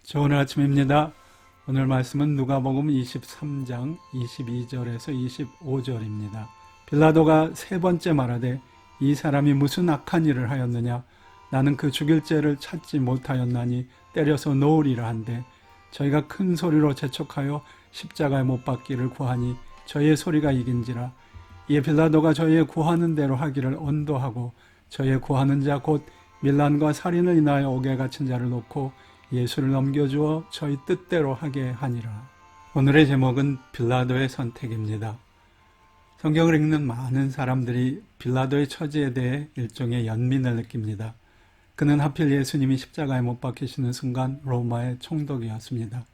좋은 아침입니다. 오늘 말씀은 누가복음 23장 22절에서 25절입니다. 빌라도가 세 번째 말하되 이 사람이 무슨 악한 일을 하였느냐? 나는 그 죽일 죄를 찾지 못하였나니 때려서 놓으리라 한데 저희가 큰 소리로 재촉하여 십자가에 못 박기를 구하니 저희의 소리가 이긴지라. 이에 빌라도가 저희의 구하는 대로 하기를 언도하고 저희의 구하는 자 곧 밀란과 살인을 인하여 옥에 갇힌 자를 놓고 예수를 넘겨주어 저희 뜻대로 하게 하니라. 오늘의 제목은 빌라도의 선택입니다. 성경을 읽는 많은 사람들이 빌라도의 처지에 대해 일종의 연민을 느낍니다. 그는 하필 예수님이 십자가에 못 박히시는 순간 로마의 총독이었습니다.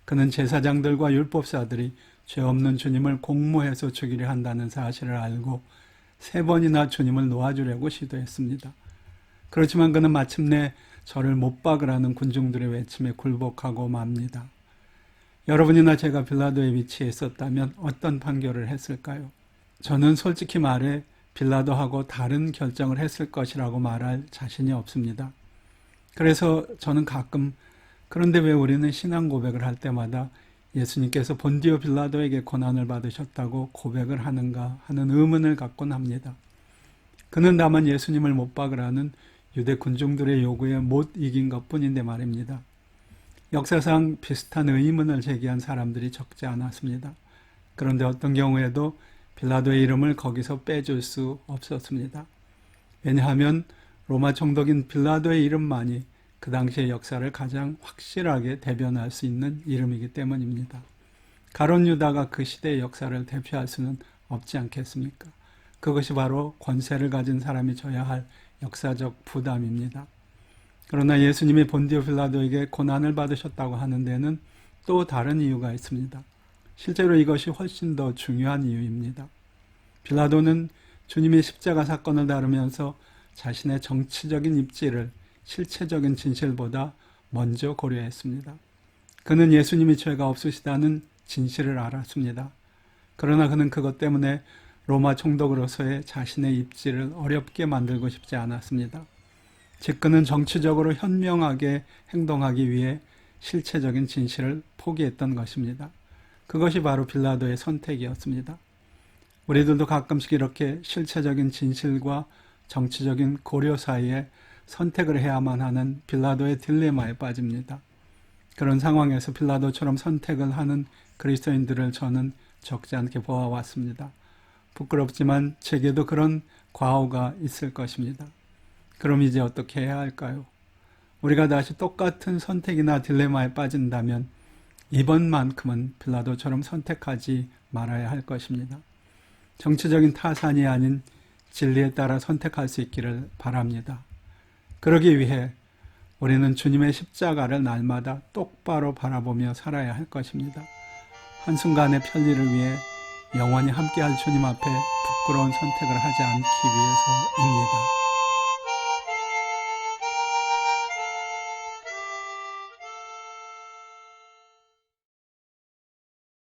그는 제사장들과 율법사들이 죄 없는 주님을 공모해서 죽이려 한다는 사실을 알고 세 번이나 주님을 놓아주려고 시도했습니다. 그렇지만 그는 마침내 저를 못 박으라는 군중들의 외침에 굴복하고 맙니다. 여러분이나 제가 빌라도의 위치에 있었다면 어떤 판결을 했을까요? 저는 솔직히 말해 빌라도하고 다른 결정을 했을 것이라고 말할 자신이 없습니다. 그래서 저는 가끔 그런데 왜 우리는 신앙 고백을 할 때마다 예수님께서 본디오 빌라도에게 고난을 받으셨다고 고백을 하는가 하는 의문을 갖곤 합니다. 그는 다만 예수님을 못 박으라는 유대 군중들의 요구에 못 이긴 것뿐인데 말입니다. 역사상 비슷한 의문을 제기한 사람들이 적지 않았습니다. 그런데 어떤 경우에도 빌라도의 이름을 거기서 빼줄 수 없었습니다. 왜냐하면 로마 총독인 빌라도의 이름만이 그 당시의 역사를 가장 확실하게 대변할 수 있는 이름이기 때문입니다. 가룟 유다가 그 시대의 역사를 대표할 수는 없지 않겠습니까? 그것이 바로 권세를 가진 사람이 져야 할 역사적 부담입니다. 그러나 예수님이 본디오 빌라도에게 고난을 받으셨다고 하는 데는 또 다른 이유가 있습니다. 실제로 이것이 훨씬 더 중요한 이유입니다. 빌라도는 주님의 십자가 사건을 다루면서 자신의 정치적인 입지를 실체적인 진실보다 먼저 고려했습니다. 그는 예수님이 죄가 없으시다는 진실을 알았습니다. 그러나 그는 그것 때문에 로마 총독으로서의 자신의 입지를 어렵게 만들고 싶지 않았습니다. 즉 그는 정치적으로 현명하게 행동하기 위해 실체적인 진실을 포기했던 것입니다. 그것이 바로 빌라도의 선택이었습니다. 우리들도 가끔씩 이렇게 실체적인 진실과 정치적인 고려 사이에 선택을 해야만 하는 빌라도의 딜레마에 빠집니다. 그런 상황에서 빌라도처럼 선택을 하는 그리스도인들을 저는 적지 않게 보아왔습니다. 부끄럽지만 제게도 그런 과오가 있을 것입니다. 그럼 이제 어떻게 해야 할까요? 우리가 다시 똑같은 선택이나 딜레마에 빠진다면 이번만큼은 빌라도처럼 선택하지 말아야 할 것입니다. 정치적인 타산이 아닌 진리에 따라 선택할 수 있기를 바랍니다. 그러기 위해 우리는 주님의 십자가를 날마다 똑바로 바라보며 살아야 할 것입니다. 한순간의 편리를 위해 영원히 함께할 주님 앞에 부끄러운 선택을 하지 않기 위해서입니다.